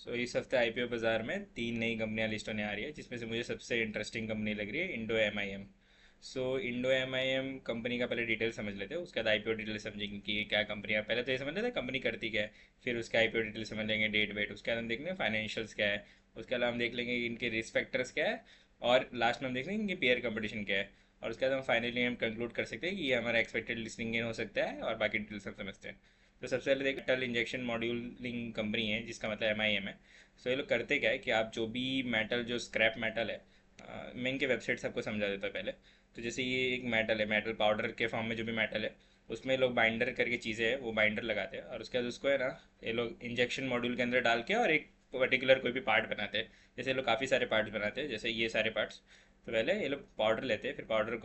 सो इस हफ्ते आईपीओ बाज़ार में 3 नई कंपनियां लिस्ट होने आ रही है, जिसमें से मुझे सबसे इंटरेस्टिंग कंपनी लग रही है Indo M I M. So Indo M I M company का पहले डिटेल समझ लेते हैं, उसके बाद आईपीओ डिटेल समझेंगे कि ये क्या कंपनी है। पहले तो ये समझ लेते हैं कंपनी करती क्या है, फिर उसके आईपीओ डिटेल समझ लेंगे, डेट वेट, उसके बाद हम देख लेंगे फाइनेंशियल्स क्या है, उसके अलावा हम देख लेंगे कि इनके रिस्क फैक्टर्स क्या है, और लास्ट में हम देख लेंगे इनकी पेयर कंपटीशन क्या है। और उसके बाद हम फाइनली हम कंक्लूड कर सकते हैं कि ये हमारा एक्सपेक्टेड लिस्टिंग हो सकता है, और बाकी डिटेल्स सब समझते हैं। तो सबसे पहले देखिए, मेटल इंजेक्शन मॉड्यूलिंग कंपनी है, जिसका मतलब एम आई एम है। सो ये लोग करते क्या है कि आप जो भी मेटल, जो स्क्रैप मेटल है, मैं इनके वेबसाइट सबको समझा देता हूँ पहले। तो जैसे ये एक मेटल है, मेटल पाउडर के फॉर्म में जो भी मेटल है, उसमें लोग बाइंडर करके चीज़ें हैं, वो बाइंडर लगाते हैं, और उसके बाद उसको है ना, ये लोग इंजेक्शन मॉड्यूल के अंदर डाल के और एक पर्टिकुलर कोई भी पार्ट बनाते हैं। जैसे ये लोग काफ़ी सारे पार्ट्स बनाते हैं, जैसे ये सारे पार्ट्स। तो पहले ये लोग पाउडर लेते हैं, फिर पाउडर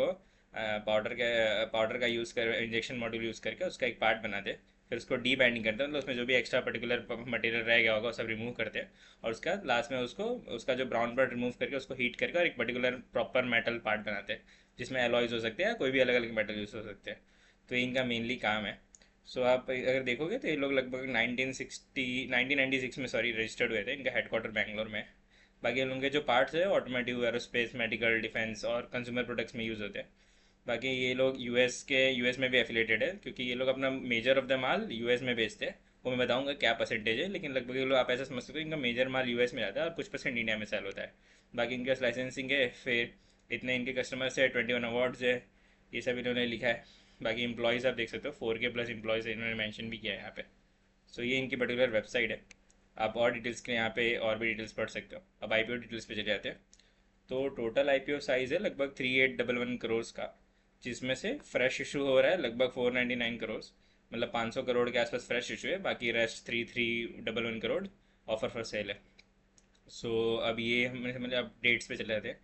का यूज़ कर इंजेक्शन मॉड्यूल यूज़ करके उसका एक पार्ट बनाते हैं। फिर उसको डी बाइंडिंग करते हैं, मतलब उसमें जो भी एक्स्ट्रा पर्टिकुलर मटेरियल रह गया होगा वो सब रिमूव करते हैं। और उसका लास्ट में उसको, उसका जो ब्राउन पार्ट रिमूव करके उसको हीट करके और एक पर्टिकुलर प्रॉपर मेटल पार्ट बनाते हैं, जिसमें एलॉयज हो सकते हैं, कोई भी अलग अलग मेटल यूज़ हो सकते हैं। तो ये इनका मेनली काम है। सो आप अगर देखोगे तो ये लोग लगभग 1996 में रजिस्टर्ड हुए थे, इनका हेडक्वार्टर बैंगलोर में है। बाकी उनके जो पार्ट्स है ऑटोमेटिव, एरोस्पेस, मेडिकल, डिफेंस और कंज्यूमर प्रोडक्ट्स में यूज़ होते हैं। बाकी ये लोग यूएस में भी एफिलेटेड है, क्योंकि ये लोग अपना measure of the mall US में बेचते हैं। वो मैं बताऊंगा क्या परसेंटेज है, लेकिन लगभग ये लोग आप ऐसा समझ सकते हो इनका मेजर माल यूएस में जाता है और कुछ परसेंट इंडिया में सेल होता है। बाकी इनका लाइसेंसिंग है, फिर इतने इनके कस्टमर्स है, 21 अवार्ड्स है, ये सब इन्होंने लिखा है। बाकी इंप्लॉयज़ आप देख सकते हो, 4K+ इंप्लॉयज़ इन्होंने मैंशन भी किया है यहाँ पे। सो ये इनकी पर्टिकुलर वेबसाइट है। आप और डिटेल्स के लिए यहाँ पे और भी डिटेल्स पढ़ सकते हो। अब आईपीओ डिटेल्स पे चले जाते हैं। तो टोटल आईपीओ साइज़ है लगभग 3811 करोड़ का, जिसमें से फ्रेश इशू हो रहा है लगभग 499 करोड़, मतलब 500 करोड़ के आसपास फ्रेश इशू है, बाकी rest 3311 crore offer for sale है। सो अब ये हम मतलब अब डेट्स पे चले जाते हैं।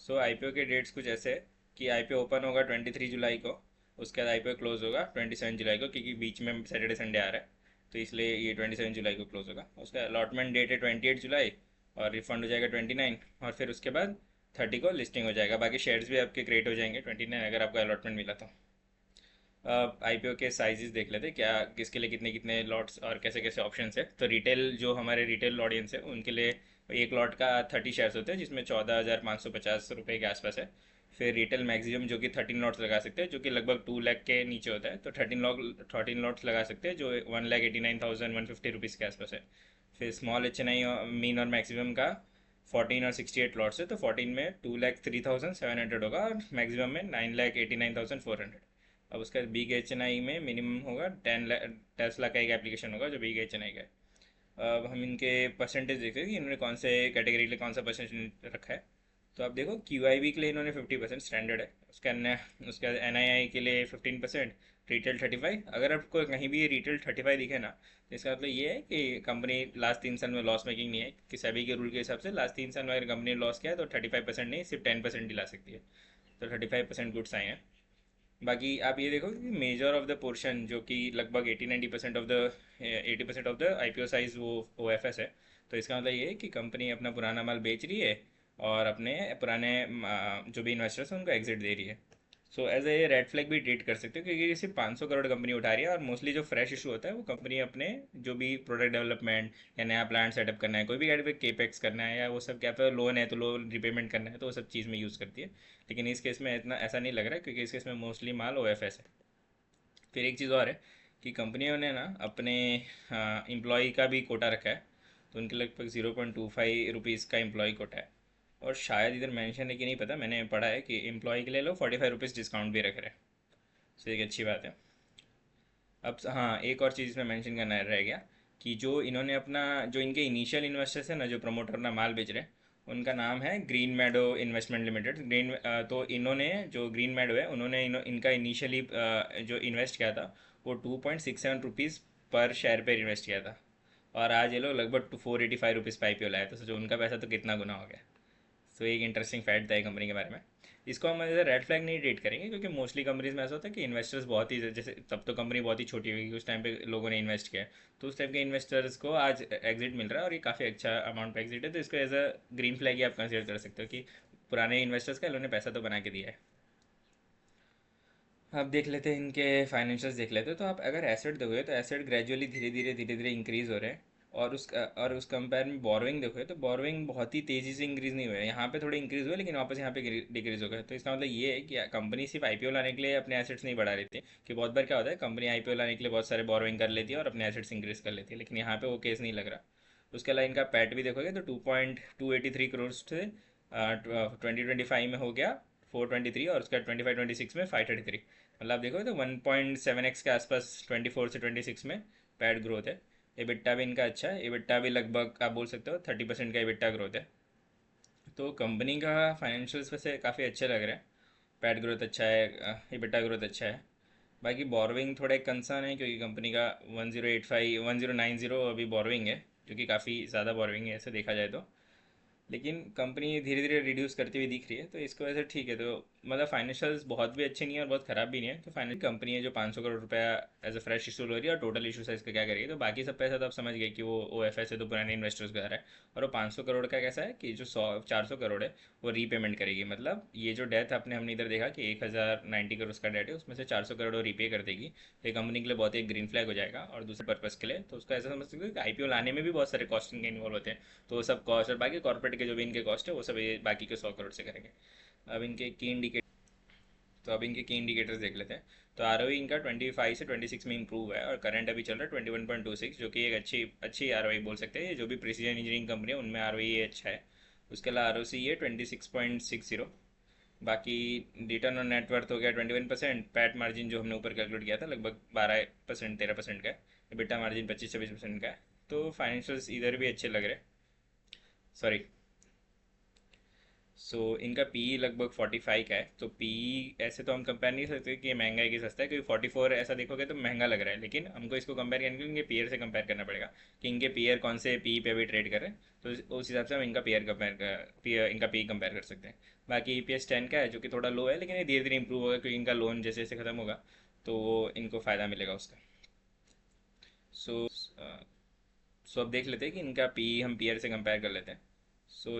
सो आईपीओ के डेट्स कुछ ऐसे है कि आईपीओ ओपन होगा 23 जुलाई को, उसके बाद आईपीओ क्लोज होगा 27 जुलाई को, क्योंकि बीच में सैटरडे संडे आ रहा है, तो इसलिए ये 27 जुलाई को क्लोज होगा। उसका अलॉटमेंट डेट है 28 जुलाई, और रिफंड हो जाएगा 29, और फिर उसके बाद 30 को लिस्टिंग हो जाएगा। बाकी शेयर्स भी आपके क्रिएट हो जाएंगे 29, अगर आपको अलॉटमेंट मिला तो। आईपीओ के साइजेस देख लेते हैं, क्या किसके लिए कितने कितने लॉट्स और कैसे कैसे ऑप्शंस है। तो रिटेल, जो हमारे रिटेल ऑडियंस है उनके लिए एक लॉट का 30 शेयर्स होते हैं, जिसमें 14,550 रुपये के आसपास है। फिर रिटेल मैक्सिमम जो कि 13 लॉट्स लगा सकते हैं, जो कि लगभग 2 लाख के नीचे होता है, तो 13 लॉट्स लगा सकते हैं, जो 1,89,150 रुपीज़ के आसपास है। फिर small H N I mean और मैक्सिमम का 14 और 68 लॉट्स है, तो 14 में 2,03,700 होगा, और मैक्सिमम में 9,89,400। अब उसका बिग एच एन आई में मिनिमम होगा 10 लाख का एक एप्लीकेशन होगा जो बिग एच एन आई का है। अब हम इनके परसेंटेज देखते हैं कि इन्होंने कौन से कैटेगरी के लिए कौन सा परसेंटेज रखा है। तो आप देखो, QIB के लिए इन्होंने 50% स्टैंडर्ड है, उसके बाद NII के लिए 15%, रिटेल 35। अगर आपको कहीं भी रिटेल 35 दिखे ना, तो इसका मतलब ये है कि कंपनी लास्ट 3 साल में लॉस मेकिंग नहीं है, कि सेबी के रूल के हिसाब से लास्ट 3 साल में अगर कंपनी लॉस किया है तो 35% नहीं, सिर्फ 10% दिला सकती है। तो 35% गुड साइन है। बाकी आप ये देखो कि मेजर ऑफ द पोर्शन, जो कि लगभग 80% ऑफ द आईपीओ साइज वो OFS है। तो इसका मतलब ये है कि कंपनी अपना पुराना माल बेच रही है, और अपने पुराने जो भी इन्वेस्टर्स हैं उनको एग्जिट दे रही है। So as a red flag भी ट्रीट कर सकते हो, क्योंकि ये सिर्फ 500 करोड़ कंपनी उठा रही है, और मोस्टली जो फ्रेश इशू होता है वो कंपनी अपने जो भी प्रोडक्ट डेवलपमेंट या नया प्लांट सेटअप करना है, कोई भी गाड़ी पे केपेक्स करना है, या वो सब क्या पे लोन है तो लोन रिपेमेंट करना है, तो वो सब चीज़ में यूज़ करती है। लेकिन इस केस में इतना ऐसा नहीं लग रहा है, क्योंकि इस केस में मोस्टली माल OFS है। फिर एक चीज़ और है कि कंपनियों ने ना अपने एम्प्लॉय का भी कोटा रखा है। तो उनके लगभग 0.25 रुपीज़ का एम्प्लॉय कोटा है। और शायद इधर मेंशन है कि नहीं पता, मैंने पढ़ा है कि एम्प्लॉय के लिए लोग 45 रुपीज़ डिस्काउंट भी रख रहे हैं। सो एक अच्छी बात है। अब हाँ, एक और चीज़ इसमें मेंशन करना रह गया, कि जो इन्होंने अपना, जो इनके इनिशियल इन्वेस्टर्स है ना, जो प्रमोटर अपना माल बेच रहे हैं, उनका नाम है ग्रीन मैडो इन्वेस्टमेंट लिमिटेड। तो इन्होंने, जो ग्रीन मैडो है, उन्होंने इनका इनिशियली जो इन्वेस्ट किया था, वो 2.67 रुपीज़ पर शेयर पर इन्वेस्ट किया था। और आज ये लोग लगभग 485 रुपीज़ पे IPO लाए, तो सोचो उनका पैसा तो कितना गुना हो गया। सो एक इंटरेस्टिंग फैक्ट था कंपनी के बारे में। इसको हम एज रेड फ्लैग नहीं ट्रीट करेंगे, क्योंकि मोस्टली कंपनीज में ऐसा होता है कि इन्वेस्टर्स बहुत ही, जैसे तब तो कंपनी बहुत ही छोटी होगी उस टाइम पे लोगों ने इन्वेस्ट किया है, तो उस टाइप के इन्वेस्टर्स को आज एग्जिट मिल रहा है, और ये काफ़ी अच्छा अमाउंट पे एग्जिट है, तो इसको एज अ ग्रीन फ्लैग ही आप कंसिडर कर सकते हो कि पुराने इन्वेस्टर्स का इन्होंने पैसा तो बना के दिया है। अब देख लेते हैं इनके फाइनेंशियल्स देख लेते हैं। तो आप अगर एसेट दोगे तो एसेट ग्रेजुअली धीरे धीरे इंक्रीज हो रहे हैं, और उस कंपेयर में बोरोइंग देखोगे तो बोरोइंग बहुत ही तेज़ी से इंक्रीज़ नहीं हुआ है। यहाँ पे थोड़े इंक्रीज़ हुए, लेकिन वापस यहाँ पे डिक्रीज़ हो गए। तो इसका मतलब ये है कि कंपनी सिर्फ आईपीओ लाने के लिए अपने एसेट्स नहीं बढ़ा रही थी। कि बहुत बार क्या होता है, कंपनी आईपीओ लाने के लिए बहुत सारे बोरोइंग कर लेती है और अपने एसेट्स इंक्रीज़ कर लेती है, लेकिन यहाँ पे वो केस नहीं लग रहा। उसके अलावा इनका पैट भी देखोगे तो 2.283 करोड़ से 2025 में हो गया 423, और उसका 25-26 में 533। मतलब आप देखोगे तो 1.7x के आसपास 24 से 26 में पैट ग्रोथ है। एबिट्टा भी इनका अच्छा है, एबिट्टा भी लगभग आप बोल सकते हो 30% का एबिट्टा ग्रोथ है। तो कंपनी का फाइनेंशियल्स वैसे काफ़ी अच्छे लग रहे हैं। पैट ग्रोथ अच्छा है, एबिट्टा ग्रोथ अच्छा है। बाकी बोरोइंग थोड़ा एक कंसर्न है, क्योंकि कंपनी का 1090 अभी बोरोइंग है, जो कि काफ़ी ज़्यादा बोरोइंग है ऐसे देखा जाए तो। लेकिन कंपनी धीरे धीरे रिड्यूस करती हुई दिख रही है, तो इसको वैसे ठीक है। तो मतलब फाइनेंशियल्स बहुत भी अच्छे नहीं है और बहुत ख़राब भी नहीं है। तो फाइनल कंपनी है जो 500 करोड़ रुपया एज अ फ्रेश इशू हो रही है, और टोटल इशू साइज का क्या करेगी, तो बाकी सब पैसा तो आप समझ गए कि वो ओ एफ एस है, तो पुराने इन्वेस्टर्स को आ रहा है। और वो 500 करोड़ का कैसा है कि जो 400 करोड़ है वो रीपेमेंट करेगी। मतलब ये जो डेथ हमने इधर देखा कि 1090 करोड़ का डेट है, उसमें से 400 करोड़ वो रीपे कर देगी। तो ये कंपनी के लिए बहुत ही ग्रीन फ्लैग हो जाएगा। और दूसरे पर्पज़ के लिए तो उसका ऐसा समझ सकते हो कि आईपीओ लाने में भी बहुत सारे कॉस्टिंग के इन्वॉल्व होते हैं। तो वो सब कॉस्ट और बाकी कॉर्पोरेट के जो भी इनके कॉस्ट है वो सब ये बाकी के 100 करोड़ से करेंगे। अब इनके की इंडिकेट तो अब इनके की इंडिकेटर्स देख लेते हैं। तो आर इनका 25 से 26 में इंप्रूव है, और करंट अभी चल रहा है 21.26, जो कि एक अच्छी अच्छी आर बोल सकते हैं। ये जो भी प्रिसीजन इंजीनियरिंग कंपनी है उनमें आर अच्छा है। उसके अलावा आर ये 26.60। बाकी रिटर्न ऑन नेटवर्थ हो गया 21%। पैट मार्जिन जो हमने ऊपर कैलकुलेट किया था लगभग 12% 13% का है। बेटा मार्जिन 25-26% का है। तो फाइनेंशियल्स इधर भी अच्छे लग रहे हैं। सॉरी। इनका पी लगभग 45 का है। तो पी ऐसे तो हम कंपेयर नहीं कर सकते कि ये महंगा है कि सस्ता है, क्योंकि 44 ऐसा देखोगे तो महंगा लग रहा है। लेकिन हमको इसको कंपेयर करने के लिए इनके पीयर से कंपेयर करना पड़ेगा कि इनके पीयर कौन से पी पे भी ट्रेड कर रहे हैं। तो उस हिसाब से हम इनका इनका पी कंपेयर कर सकते हैं। बाकी EPS 10 का है, जो कि थोड़ा लो है, लेकिन ये धीरे धीरे इंप्रूव होगा, क्योंकि इनका लोन जैसे जैसे खत्म होगा तो वो इनको फ़ायदा मिलेगा उसका। सो अब देख लेते हैं कि इनका पी हम पीयर से कंपेयर कर लेते हैं।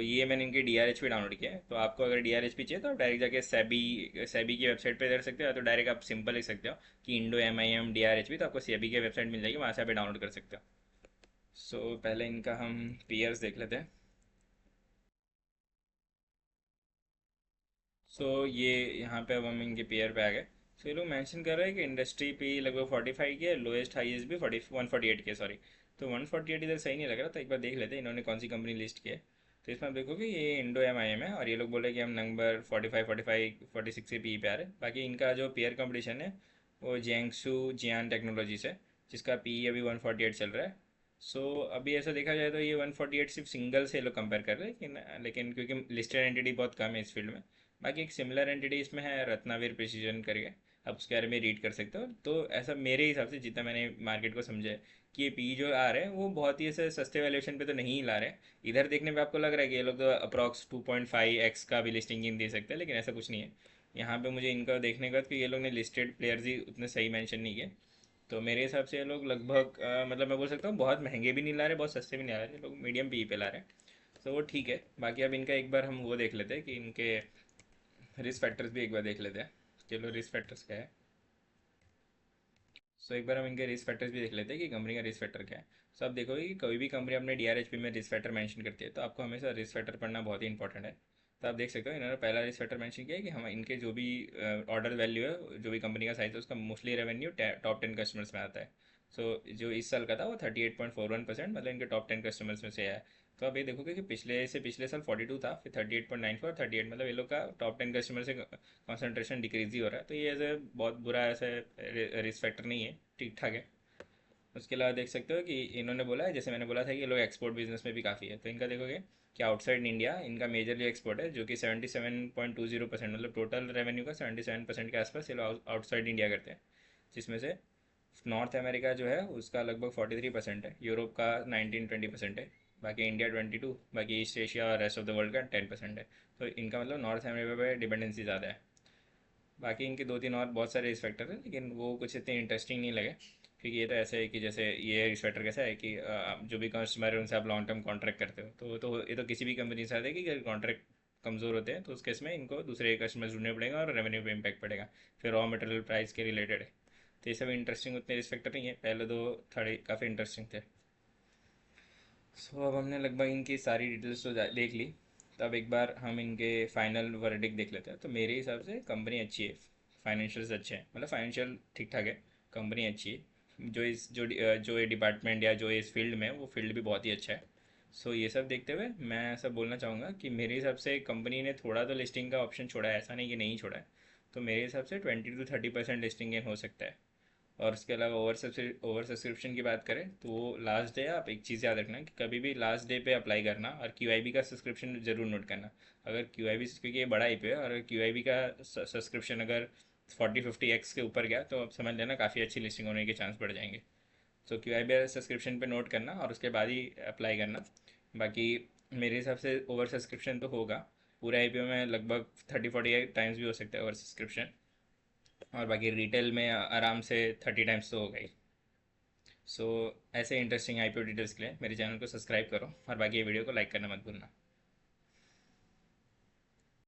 ये मैंने इनकी DRHP डाउनलोड किया है। तो आपको अगर DRHP चाहिए तो आप डायरेक्ट जाके सेबी की वेबसाइट पे कर सकते हो, या तो डायरेक्ट आप सिंपल लिख सकते हो कि इंडो MIM DRHP, तो आपको सेबी की वेबसाइट मिल जाएगी, वहाँ से आप डाउनलोड कर सकते हो। पहले इनका हम पीयर्स देख लेते हैं। ये यहाँ पे अब हम इनके पेयर पे आ गए। ये लोग मेंशन कर रहे हैं कि इंडस्ट्री पे लगभग 45 की है, लोएस्ट हाईएस्ट भी 148 के, सॉरी। तो 148 इधर सही नहीं लग रहा, तो एक बार देख लेते हैं इन्होंने कौन सी कंपनी लिस्ट की है। तो इसमें आप देखोगे ये इंडो MIM है, और ये लोग बोले कि हम नंबर 45 के पी पे आ रहे हैं। बाकी इनका जो पेयर कंपटीशन है वो जियांगसू जियान टेक्नोलॉजी से, जिसका पी अभी 148 चल रहा है। अभी ऐसा देखा जाए तो ये 148 सिर्फ सिंगल से लोग कंपेयर कर रहे हैं, लेकिन क्योंकि लिस्टेड एंटिटी बहुत कम है इस फील्ड में। बाकी एक सिमिलर एंटिटी इसमें है, रत्नावीर प्रिसीजन करके। आप उसके बारे में रीड कर सकते हो। तो ऐसा मेरे हिसाब से जितना मैंने मार्केट को समझा है कि ये पी जो आ रहे हैं वो बहुत ही ऐसे सस्ते वैल्यूएशन पे तो नहीं ला रहे हैं। इधर देखने पे आपको लग रहा है कि ये लोग तो अप्रॉक्स 2.5x का भी लिस्टिंग इन दे सकते हैं, लेकिन ऐसा कुछ नहीं है। यहाँ पे मुझे इनका देखने का कि ये लोग ने लिस्टेड प्लेयर्स ही उतने सही मेंशन नहीं किए। तो मेरे हिसाब से ये लोग लगभग मतलब मैं बोल सकता हूँ बहुत महंगे भी नहीं ला रहे, बहुत सस्ते भी नहीं ला रहे, ये लोग मीडियम पी पे ला रहे हैं। वो ठीक है। बाकी अब इनका एक बार हम वो देख लेते हैं कि इनके रिस्क फैक्टर्स भी एक बार देख लेते हैं। चलो रिस्क फैक्टर्स क्या है। एक बार हम इनके रिस्क फैक्टर्स भी देख लेते हैं कि कंपनी का रिस्क फैक्टर क्या है। आप देखोगे कि कोई भी कंपनी अपने DRHP में रिस्क फैक्टर मेंशन करती है, तो आपको हमेशा रिस्क फैक्टर पढ़ना बहुत ही इंपॉर्टेंट है। तो आप देख सकते हो इन्होंने पहला रिस्क फैक्टर मेंशन किया है कि हम इनके जो भी ऑर्डर वैल्यू है, जो भी कंपनी का साइज है, उसका मोस्टली रेवेन्यू टॉप 10 कस्टमर्स में आता है। जो इस साल का था वो 38.41%, मतलब इनके टॉप 10 कस्टमर्स में से है। तो आप ये देखोगे कि पिछले साल 42 था, फिर 38.94, 38, मतलब ये लोग का टॉप 10 कस्टमर से कंसंट्रेशन डिक्रीज ही हो रहा है। तो ये ऐसे बहुत बुरा ऐसे रिस्क फैक्टर नहीं है, ठीक ठाक है। उसके अलावा देख सकते हो कि इन्होंने बोला है, जैसे मैंने बोला था कि ये लोग एक्सपोर्ट बिजनेस में भी काफ़ी है। तो इनका देखोगे कि आउटसाइड इंडिया इनका मेजरली एक्सपोर्ट है, जो कि 77.20%, मतलब टोटल रेवेन्यू का 77% के आसपास ये लोग आउटसाइड इंडिया करते हैं। जिसमें से नॉर्थ अमेरिका जो है उसका लगभग 43% है, यूरोप का 19-20% है, बाकी इंडिया 22, बाकी ईस्ट एशिया और रेस्ट ऑफ द वर्ल्ड का 10% है। तो इनका मतलब नॉर्थ अमेरिका पे डिपेंडेंसी ज़्यादा है। बाकी इनके दो तीन और बहुत सारे रिस्पेक्टर हैं, लेकिन वो कुछ इतने इंटरेस्टिंग नहीं लगे, क्योंकि ये तो ऐसे है कि जैसे ये रिस्पेक्टर कैसा है कि जो भी कस्टमर है उनसे आप लॉन्ग टर्म कॉन्ट्रैक्ट करते हो, तो ये तो किसी भी कंपनी के साथ है कि कॉन्ट्रैक्ट कमज़ोर होते हैं तो उस केस में इनको दूसरे कस्टमर ढूंढने पड़ेगा और रेवेन्यू पे इम्पैक्ट पड़ेगा। फिर रॉ मटेरियल प्राइस के रिलेटेड है। तो ये सब इंटरेस्टिंग उतने रिस्पेक्टर नहीं है, पहले तो थोड़े काफ़ी इंटरेस्टिंग थे। अब हमने लगभग इनकी सारी डिटेल्स तो देख ली। तब एक बार हम इनके फाइनल वर्डिक्ट देख लेते हैं। तो मेरे हिसाब से कंपनी अच्छी है, फाइनेंशियल्स अच्छे हैं, मतलब फाइनेंशियल ठीक ठाक है, कंपनी अच्छी है। जो ये डिपार्टमेंट या जो इस फील्ड में है, वो फील्ड भी बहुत ही अच्छा है। ये सब देखते हुए मैं ऐसा बोलना चाहूँगा कि मेरे हिसाब से कंपनी ने थोड़ा तो लिस्टिंग का ऑप्शन छोड़ा है, ऐसा नहीं कि नहीं छोड़ा है। तो मेरे हिसाब से 20 to 30% लिस्टिंग गेन हो सकता है। और उसके अलावा ओवर सब्सक्रिप्शन की बात करें तो वो लास्ट डे, आप एक चीज़ याद रखना कि कभी भी लास्ट डे पे अप्लाई करना, और क्यू का सब्सक्रिप्शन ज़रूर नोट करना। अगर क्योंकि ये बड़ा आई है, और क्यू का सब्सक्रिप्शन अगर 40-50x के ऊपर गया तो आप समझ लेना काफ़ी अच्छी लिस्टिंग होने के चांस बढ़ जाएंगे। क्यू सब्सक्रिप्शन पे नोट करना और उसके बाद ही अप्लाई करना। बाकी मेरे हिसाब से ओवर सब्सक्रिप्शन तो होगा, पूरे आई में लगभग 30-40 टाइम्स भी हो सकता है ओवर सब्सक्रिप्शन। और बाकी रिटेल में आराम से 30 टाइम्स तो होगा ही। ऐसे इंटरेस्टिंग आईपीओ डिटेल्स के लिए मेरे चैनल को सब्सक्राइब करो, और बाकी ये वीडियो को लाइक करना मत भूलना।